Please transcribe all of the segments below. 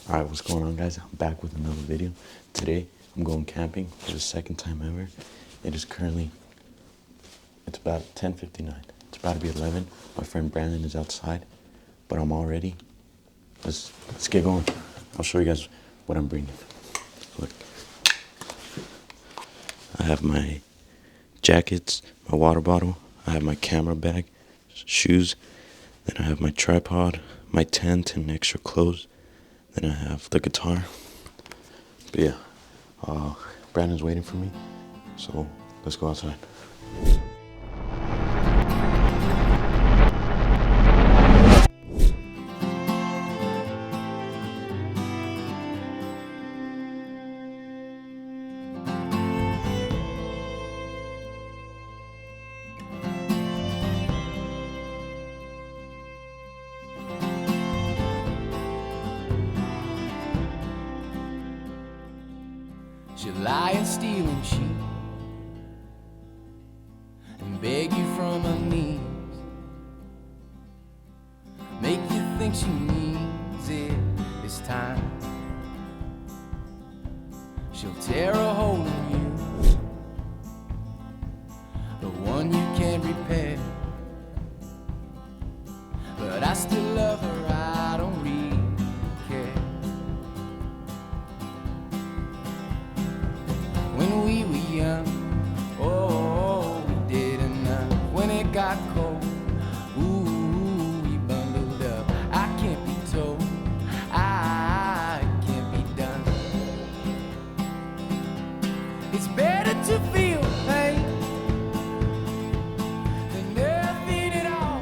Alright, what's going on, guys? I'm back with another video. Today, I'm going camping for the second time ever. It's about 10:59. It's about to be 11. My friend Brandon is outside, but I'm all ready. Let's get going. I'll show you guys what I'm bringing. Look, I have my jackets, my water bottle, I have my camera bag, shoes, then I have my tripod, my tent, and extra clothes. Then I have the guitar. But yeah, Brandon's waiting for me, so let's go outside. She'll lie and steal and cheat and beg you from her knees, make you think she needs it this time. She'll tear a hole in you, the one you can't repair. But I still love her, I don't really care. When we were young, oh, we did enough. When it got cold, ooh, we bundled up. I can't be told, I can't be done. It's better to feel pain than nothing at all.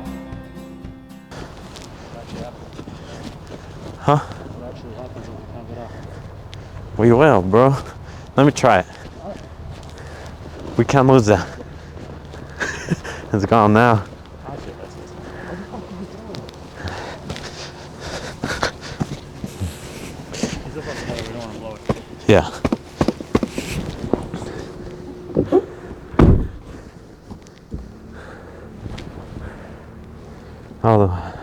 Huh? What actually happens when you can't get up? We will, bro. Let me try it. We can't lose that. It's gone now. Actually, that's it. What the fuck are you doing? He's up on the head, we don't want to blow it. Yeah. All How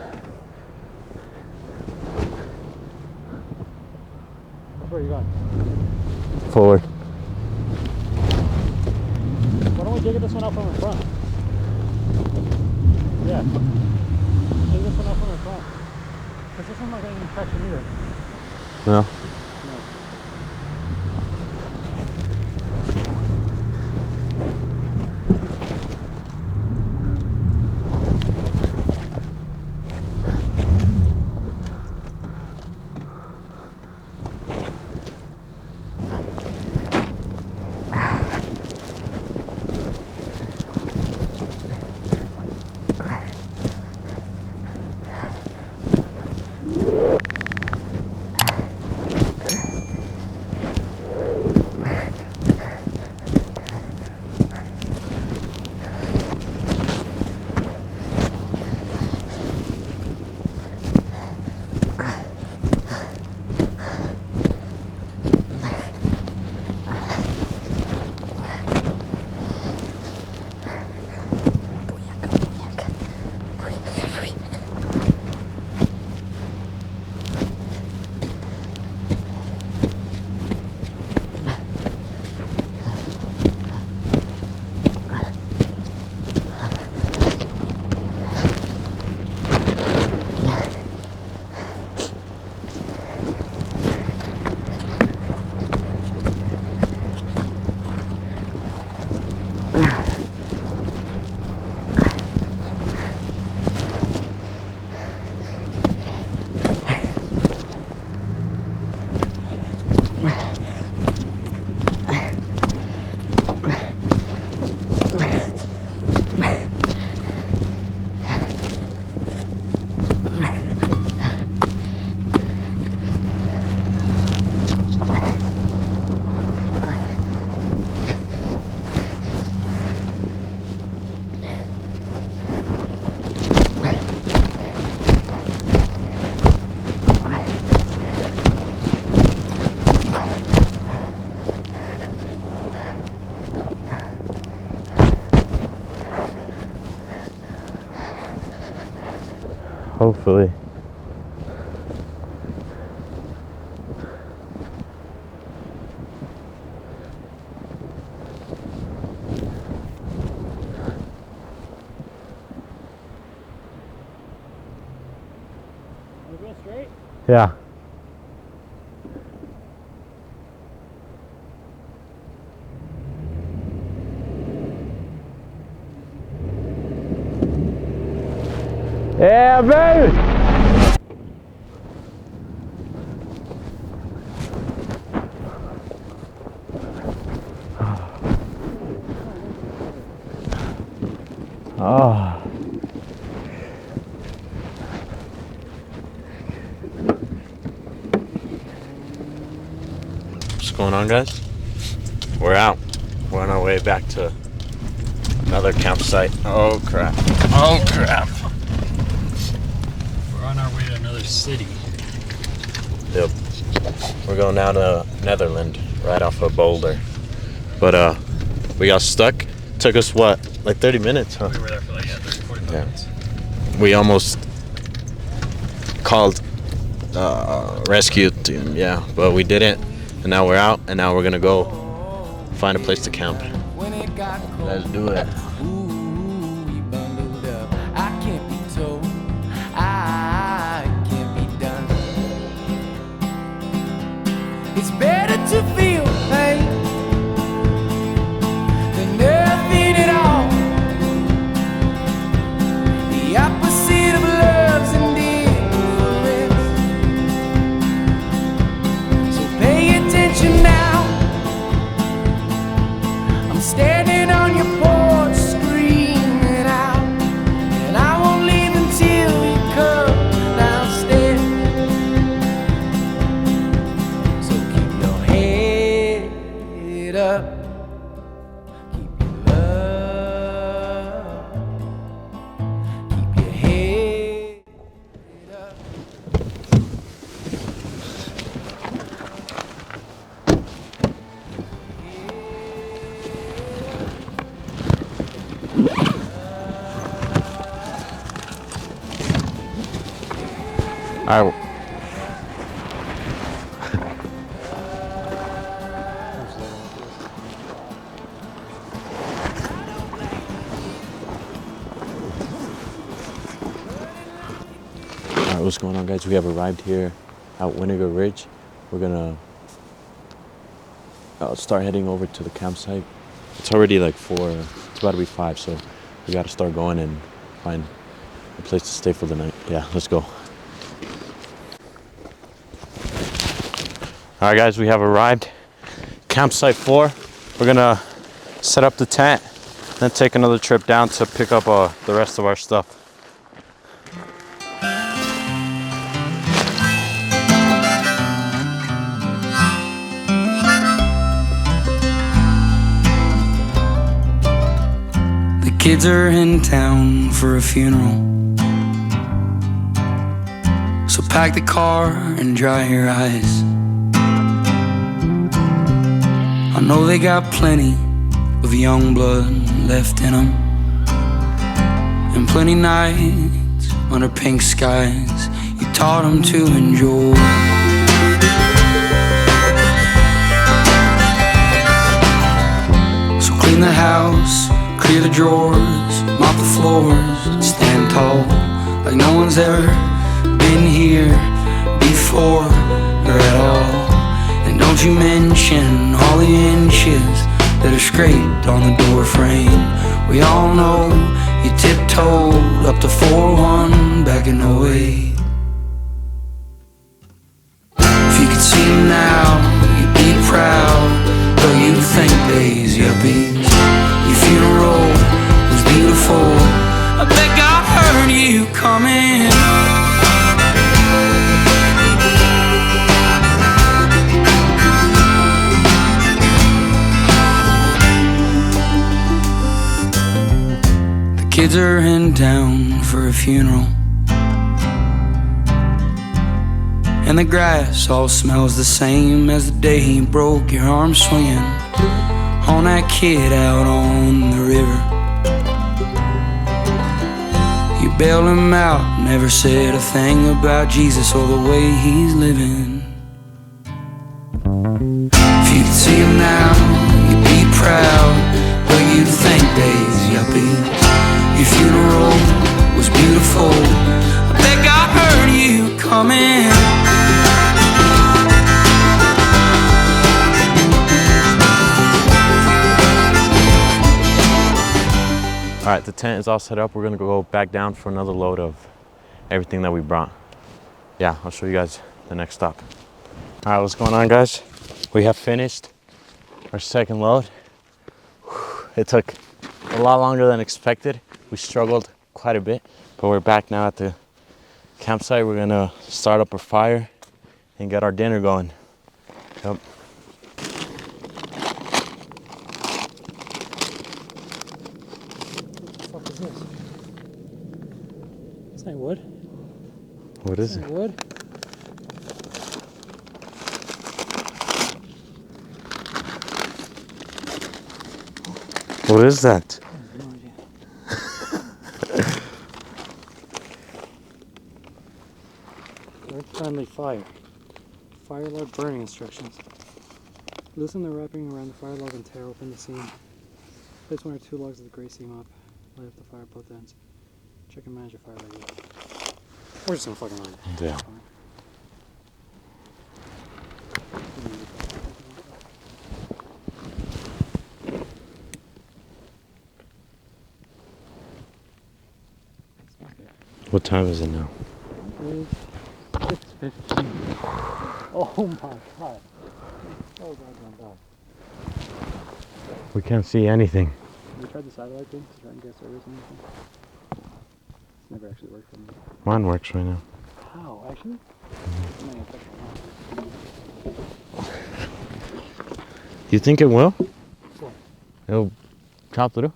far are you going? forward. Why don't we dig this one up from in front? Yeah. Dig this one up from in front. Because this one's not getting any traction either. No. Hopefully. We're going straight? Yeah. Yeah, baby! Oh. What's going on, guys? We're out. We're on our way back to another campsite. Oh crap. Oh crap. We're on our way to another city. Yep. We're going down to Netherlands, right off of Boulder. But we got stuck. Took us what, like 30 minutes, huh? We were there for like 30, 45 minutes. We almost called rescue team, yeah, but we didn't. And now we're out, and now we're gonna go find a place to camp. Let's do it. Ooh, we bundled up. I can't be told. I can't be done. It's better to feel pain than nothing at all. The opposite of love's indifference. So pay attention now. I'm standing on your porch screaming out, and I won't leave until you come downstairs. So keep your head up, keep your love, keep your head up. All right. Alright, what's going on, guys? We have arrived here at Vinegar Ridge. We're gonna start heading over to the campsite. It's already like 4, it's about to be 5, so we gotta start going and find a place to stay for the night. Yeah, let's go. Alright guys, we have arrived. Campsite 4. We're gonna set up the tent, then take another trip down to pick up the rest of our stuff. The kids are in town for a funeral, so pack the car and dry your eyes. I know they got plenty of young blood left in them, and plenty nights under pink skies you taught them to enjoy. So clean the house, clear the drawers, mop the floors, and stand tall like no one's ever been here before or at all. And don't you mention all the inches that are scraped on the door frame. We all know you tiptoed up to 4-1 back in 08. If you could see him now, you'd be proud, though you think days yuppies. Your funeral was beautiful, I bet God heard you coming. Kids are in town for a funeral, and the grass all smells the same as the day you broke your arm swinging on that kid out on the river. You bailed him out, never said a thing about Jesus or the way he's living. If you could see him now, you'd be proud, but you'd think days yuppies. Your funeral was beautiful, I bet God heard you come. coming. All right, the tent is all set up. We're gonna go back down for another load of everything that we brought. Yeah, I'll show you guys the next stop. All right, what's going on, guys? We have finished our second load. It took a lot longer than expected. We struggled quite a bit, but we're back now at the campsite. We're gonna start up a fire and get our dinner going. Yep. What the fuck is this? This ain't wood. What is it? Wood? What is that? No idea. Earth-friendly fire. Fire log burning instructions. Loosen the wrapping around the fire log and tear open the seam. Place 1 or 2 logs of the gray seam up. Light up the fire at both ends. Check and manage your fire rate. We're just gonna fucking run it. Yeah. What time is it now? It's 6:15. Oh my god. Oh god, god. We can't see anything. Have you tried the satellite thing to try and get service and anything? It's never actually worked for me. Mine works right now. How, actually? You think it will? What? It'll chop through?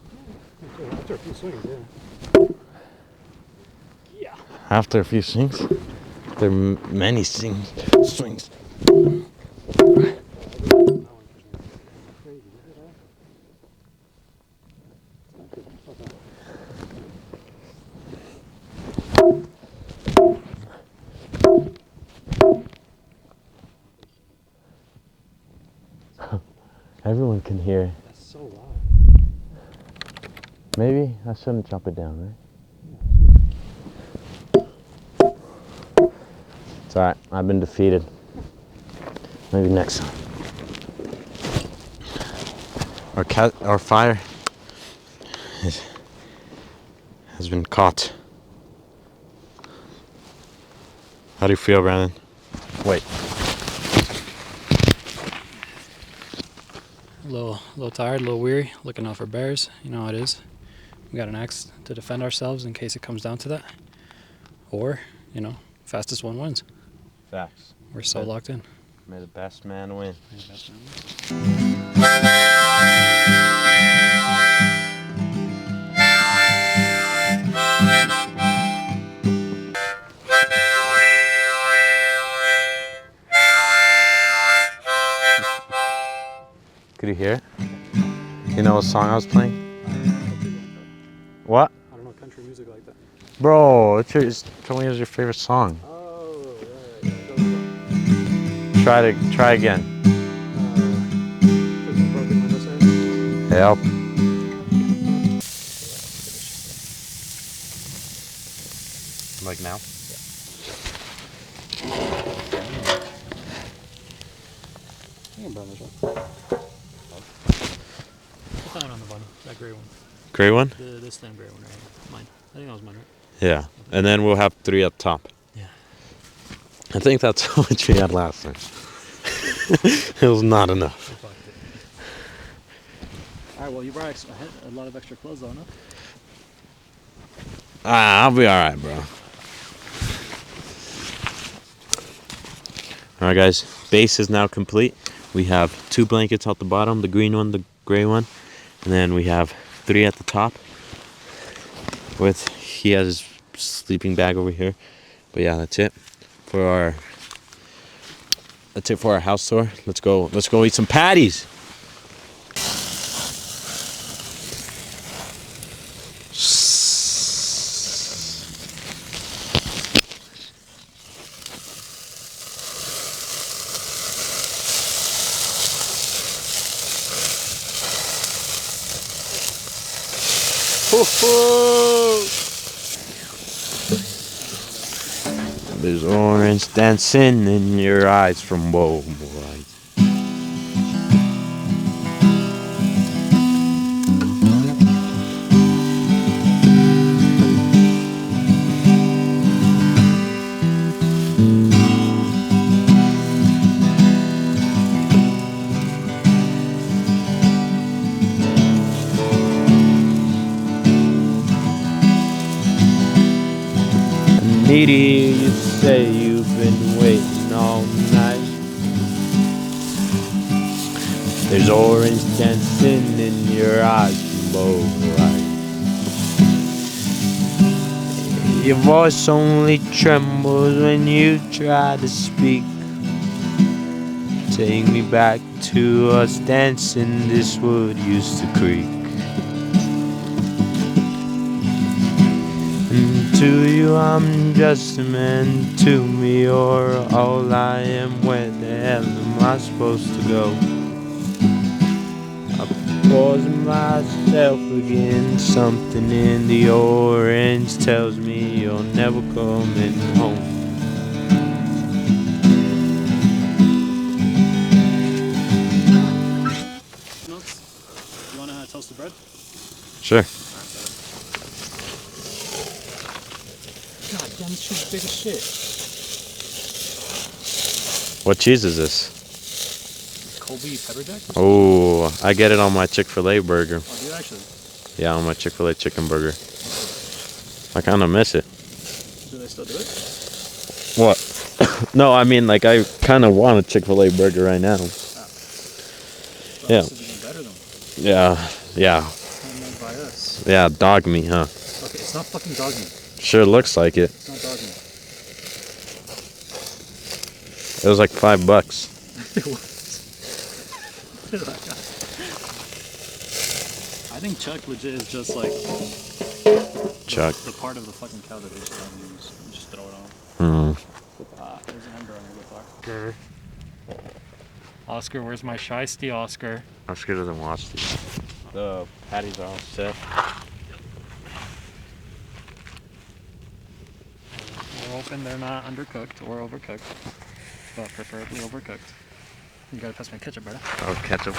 After a few swings, yeah. After a few swings? There are many swings. Everyone can hear. That's so loud. Maybe I shouldn't chop it down, right? It's alright, I've been defeated. Maybe next time. Our fire has been caught. How do you feel, Brandon? Wait. A little tired, a little weary, looking out for bears. You know how it is. We got an axe to defend ourselves in case it comes down to that. Or, you know, fastest one wins. Facts. We're so locked in. May the best man win. Could you hear it? You know what song I was playing? What? I don't know country music like that. Bro, just tell me it's your favorite song. Oh, Try again. Help. Like now? Put that on the bottom, that gray one. Gray one? This thin gray one right here. Mine. I think that was mine, right? Yeah. And then we'll have 3 up top. Yeah. I think that's what we had last time. It was not enough. Alright, well, you brought a lot of extra clothes on, huh? I'll be alright, bro. Alright, guys. Base is now complete. We have 2 blankets at the bottom, the green one, the gray one. And then we have 3 at the top. He has his sleeping bag over here. But yeah, that's it for our house tour. Let's go eat some patties. There's orange dancing in your eyes from both eyes. Needy, you say you've been waiting all night. There's orange dancing in your eyes from both eyes. Your voice only trembles when you try to speak. Take me back to us dancing this wood used to creak. And to you I'm just a man, to me you're all I am. Where the hell am I supposed to go? I'm pausing myself again. Something in the orange tells me you're never coming home. You want to toast the bread? Sure. God damn, this shit's big as shit. What cheese is this? Colby pepper jack? Oh, I get it on my Chick-fil-A burger. Oh, do you actually? Yeah, on my Chick-fil-A chicken burger. I kind of miss it. Do they still do it? What? No, I mean, like, I kind of want a Chick-fil-A burger right now. Well, Yeah. This is even better though. Yeah. Handmade by us. Yeah, dog meat, huh? Okay, it's not fucking dog meat. Sure looks like it. It's not dog meat. It was like $5. It was. I think Chuck legit is just like Chuck. the part of the fucking cow that they just don't use. And just throw it on. There's an ember on your lip bar. Oscar, where's my shiesty Oscar? Oscar doesn't watch these. The patties are all set. They're open, they're not undercooked or overcooked, but preferably overcooked. You gotta pass my ketchup, brother. Oh, ketchup.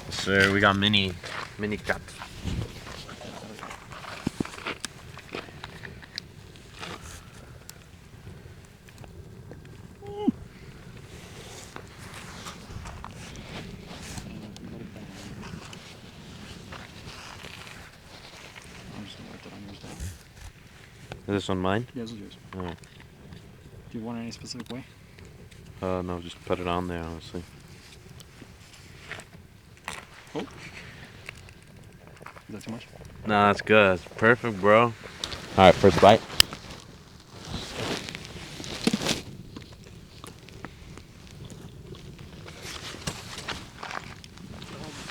Sir, we got mini cups. I'm just gonna write that on yours down. Is this one mine? Yeah, this is yours. Oh. Do you want it any specific way? No, just put it on there, honestly. Oh. Is that too much? No, that's good. That's perfect, bro. Alright, first bite.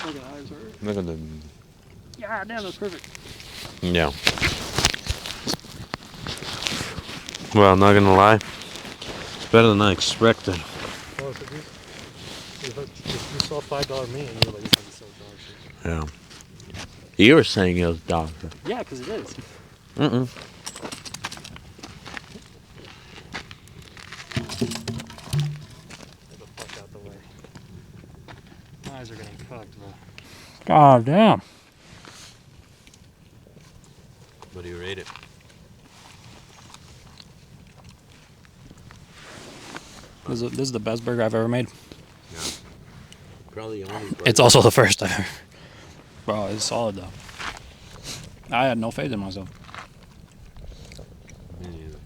Look at eyes hurt. Look at the... Yeah, damn, that's perfect. Yeah. Well, not gonna lie. It's better than I expected. Well, so you saw $5 meat and you were like, this is so dog shit. Yeah. You were saying it was dog food. Yeah, because it is. Mm-mm. Get the fuck out the way. My eyes are getting cooked, bro. God damn. What do you rate it? This is the best burger I've ever made. Yeah. Probably the only. It's also the first ever. Bro, it's solid though. I had no faith in myself. Me neither.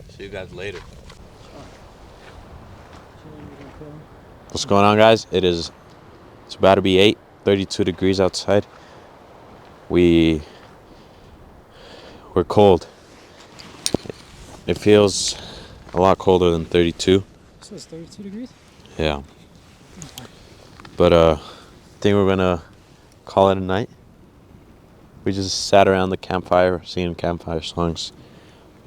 See you guys later. What's going on, guys? It's about to be 32 degrees outside. We're cold. It feels a lot colder than 32. So it's 32 degrees? Yeah. But I think we're gonna call it a night. We just sat around the campfire singing campfire songs.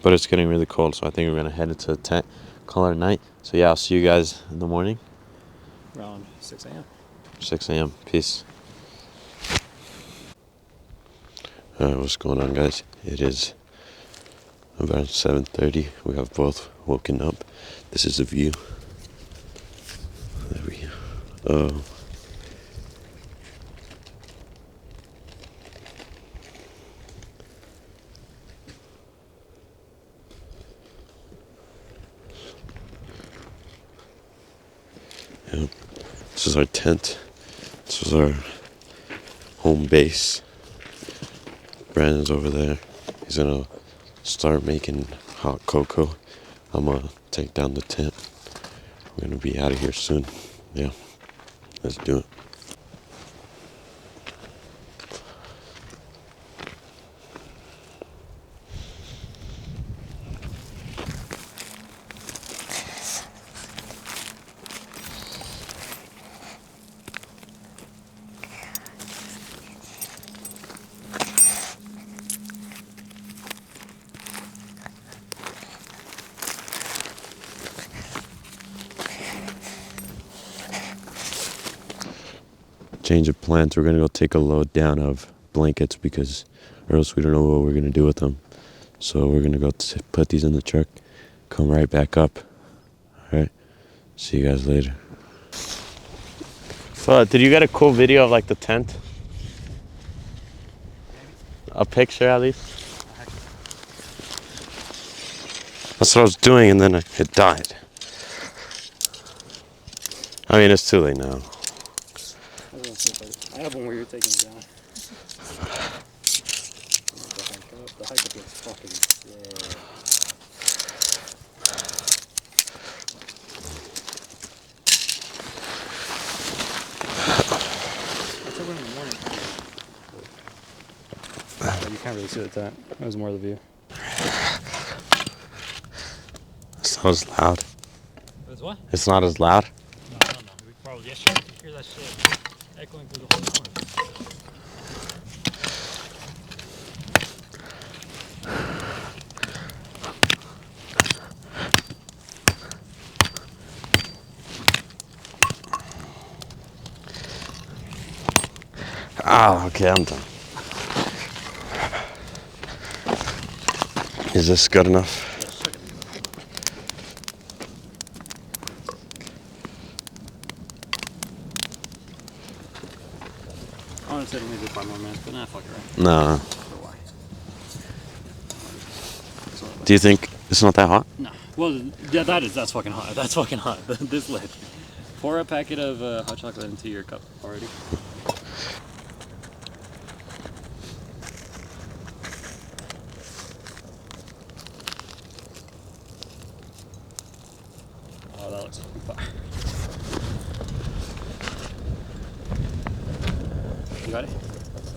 But it's getting really cold, so I think we're gonna head into the tent, call it a night. So yeah, I'll see you guys in the morning. Around 6 a.m. 6 a.m. Peace. What's going on, guys? It is about 7:30. We have both woken up. This is the view. There we go. Yep. This is our tent. This is our home base. Brandon's over there. He's gonna start making hot cocoa. I'm gonna take down the tent. We're gonna be out of here soon. Yeah, let's do it. Change of plans. We're gonna go take a load down of blankets because, or else we don't know what we're gonna do with them. So we're gonna go put these in the truck, come right back up. All right. See you guys later. So, did you get a cool video of like the tent? A picture at least. That's what I was doing, and then it died. I mean, it's too late now. I have one where you're taking it down. The hike up is fucking sick. I took one in the morning. You can't really see the tent. It was more the view. It's not as loud. It was what? It's not as loud. No, I don't know. We probably yesterday. Hear that shit echoing through the whole corner. Oh, okay, I'm done. Is this good enough? I want to say only did 5 more minutes, but nah, fuck it, right? No. For why? Do you think it's not that hot? No. Well, yeah, that's fucking hot. That's fucking hot. This lit. Pour a packet of hot chocolate into your cup already. Oh, that looks fucking fire. You got it?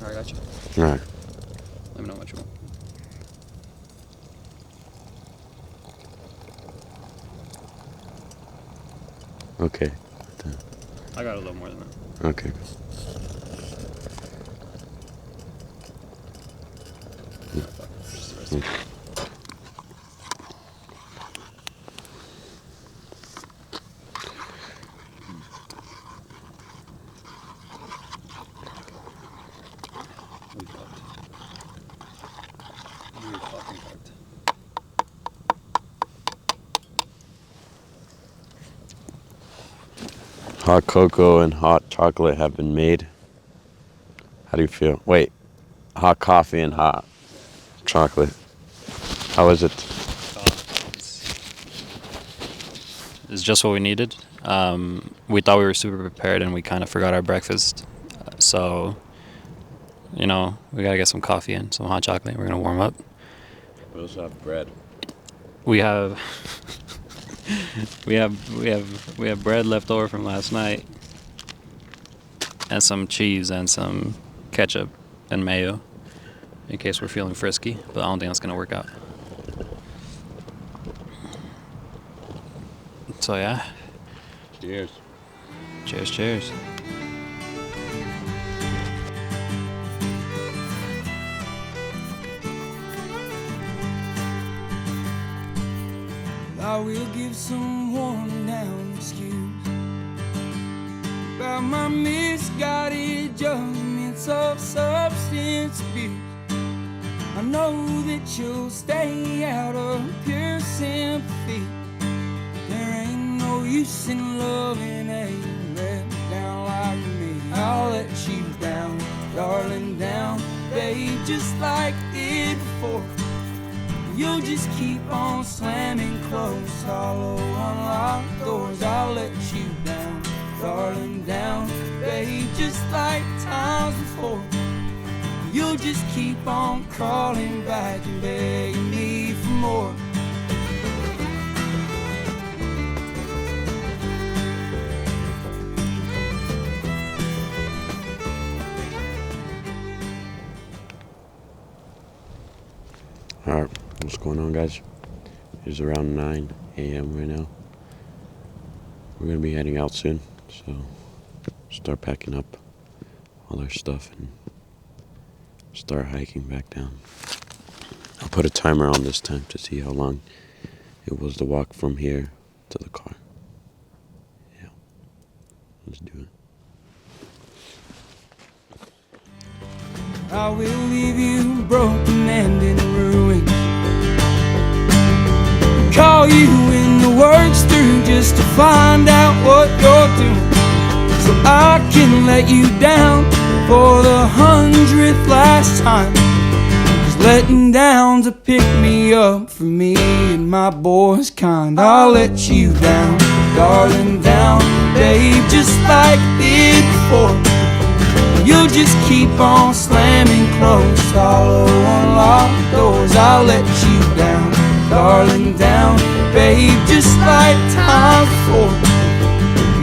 Alright, I got you. Alright. Let me know what you want. Okay. I got a little more than that. Okay. Just the rest of it. We fucked. We fucking fucked. Hot cocoa and hot chocolate have been made. How do you feel? Wait, hot coffee and hot chocolate. How is it? It's just what we needed. We thought we were super prepared and we kind of forgot our breakfast. So, you know, we gotta get some coffee and some hot chocolate. We're gonna warm up. We also have bread. We have we have bread left over from last night, and some cheese and some ketchup and mayo, in case we're feeling frisky. But I don't think that's gonna work out. So yeah. Cheers. Cheers, cheers. I will give some worn down excuse about my misguided judgments of substance abuse. I know that you'll stay out of pure sympathy. There ain't no use in loving a let down like me. I'll let you down, darling, down, babe, just like I did before. You'll just keep on slamming closed, hollow, unlocked doors. I'll let you down, darling, down, babe, just like times before. You'll just keep on crawling back and begging me for more. Alright, what's going on, guys? It's around 9 a.m. right now. We're gonna be heading out soon, so start packing up all our stuff and start hiking back down. I'll put a timer on this time to see how long it was to walk from here to the car. Yeah, let's do it. I will leave you broken and in ruins. Call you when the work's through just to find out what you're doing, so I can let you down for the 100th last time. 'Cause letting down to pick me up for me and my boys kind. I'll let you down, darling, down, babe, just like I did before. You'll just keep on slamming closed, hollow, unlocked doors. I'll let you down, darling, down, babe, just like times before.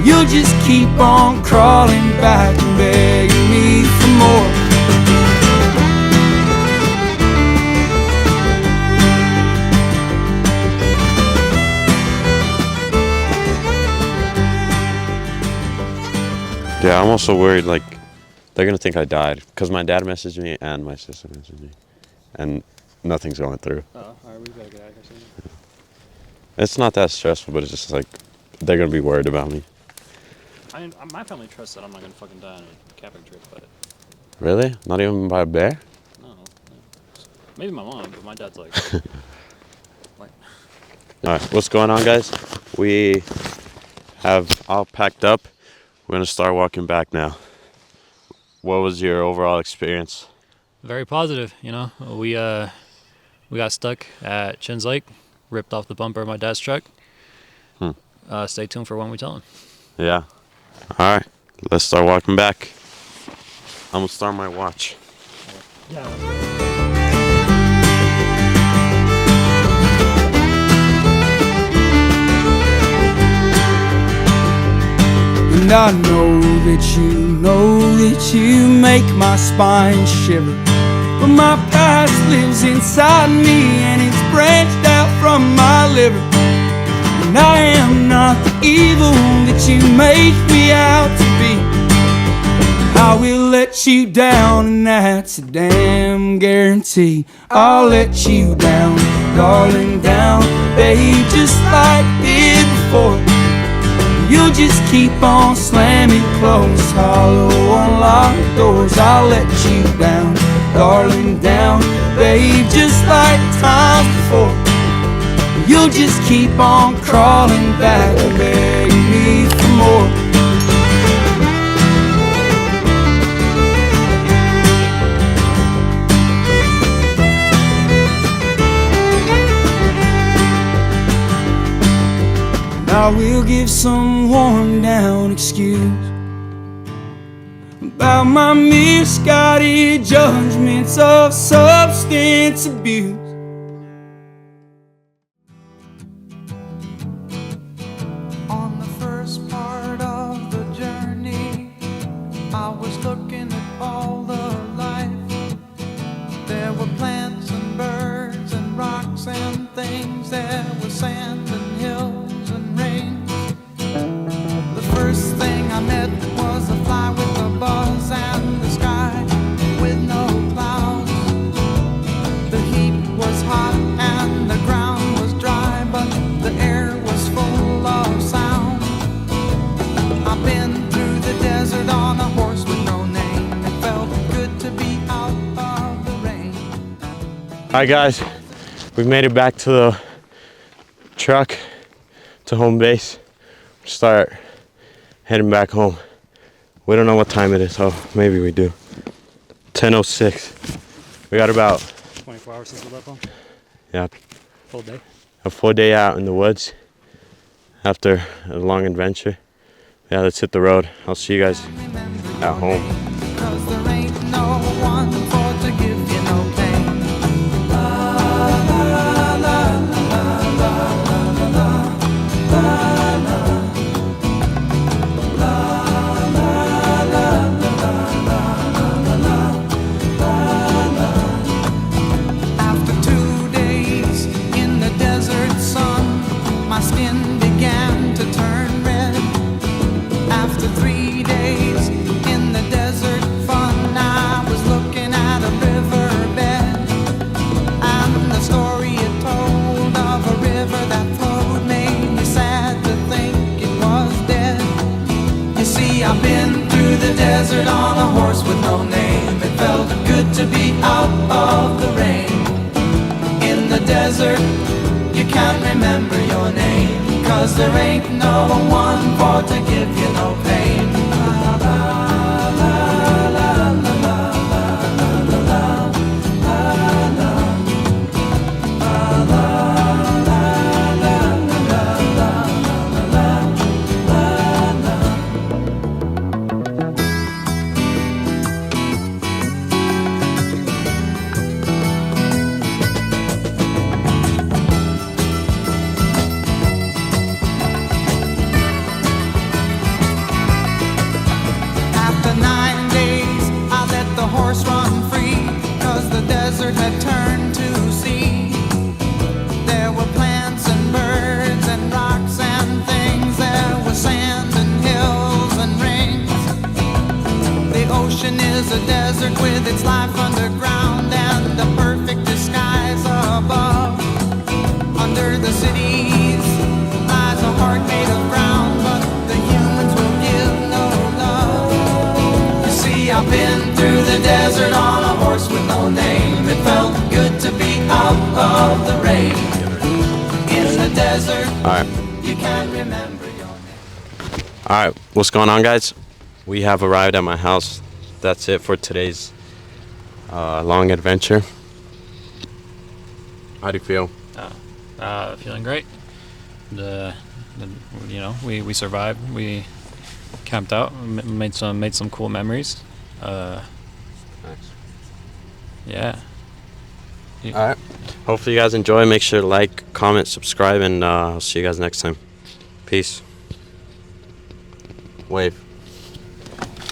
You'll just keep on crawling back and begging me for more. Yeah, I'm also worried, like, they're gonna think I died, because my dad messaged me and my sister messaged me, and nothing's going through. Oh, alright, we gotta get out of here soon. It's not that stressful, but it's just like, they're gonna be worried about me. My family trusts that I'm not gonna fucking die on a camping trip, but Really? Not even by a bear? no. Maybe my mom, but my dad's like, Alright, what's going on, guys? We have all packed up. We're gonna start walking back now. What was your overall experience? very positive. You know, we got stuck at Chins Lake, ripped off the bumper of my dad's truck. Stay tuned for when we tell him. Yeah. Alright, let's start walking back. I'm gonna start my watch. Yeah. And I know that you make my spine shiver. But my past lives inside me and it's branched out from my liver. And I am not the evil that you make me out to be. I will let you down and that's a damn guarantee. I'll let you down, darling, down, babe, just like I did before. You'll just keep on slamming closed, hollow, unlocked doors. I'll let you down, darling, down, babe, just like times before. You'll just keep on crawling back and begging me for more. I will give some worn down excuse about my misguided judgments of substance abuse. On the first part of the journey, I was looking at all the life. There were plants and birds and rocks and things. There was sand and hills and rain. The first thing I met was a fly with a buzz and the sky with no clouds. The heat Hi guys, we've made it back to the truck, to home base. Start heading back home. We don't know what time it is, so maybe we do. 10:06. We got about 24 hours since we left home. Yeah, Full day. a full day out in the woods after a long adventure. Yeah, let's hit the road. I'll see you guys at home. 'Cause there ain't no one for to give you no pain. After 2 days in the desert sun, my skin began to turn red. After 3 days in the desert fun, I was looking at a riverbed, and the story it told of a river that flowed made me sad to think it was dead. You see, I've been through the desert on a horse with no name. It felt good to be out of the rain. In the desert, you can't remember your name, 'cause there ain't no one for to give you no pain. After 9 days, I let the horse run free, 'cause the desert had turned to sea. There were plants and birds and rocks and things. There was sand and hills and rings. The ocean is a desert with its life underground and a perfect disguise above. Under the cities lies a heart made of ground, but the humans will give no love. You see, I've been through the desert on a horse with no name. It felt good to be out of the rain. In the desert, Alright. you can't remember your name. Alright, what's going on, guys? We have arrived at my house. That's it for today's long adventure. How do you feel? Feeling great. We survived. We camped out, made some cool memories. Nice. Yeah. Alright. Hopefully you guys enjoy. Make sure to like, comment, subscribe, and I'll see you guys next time. Peace. Wave.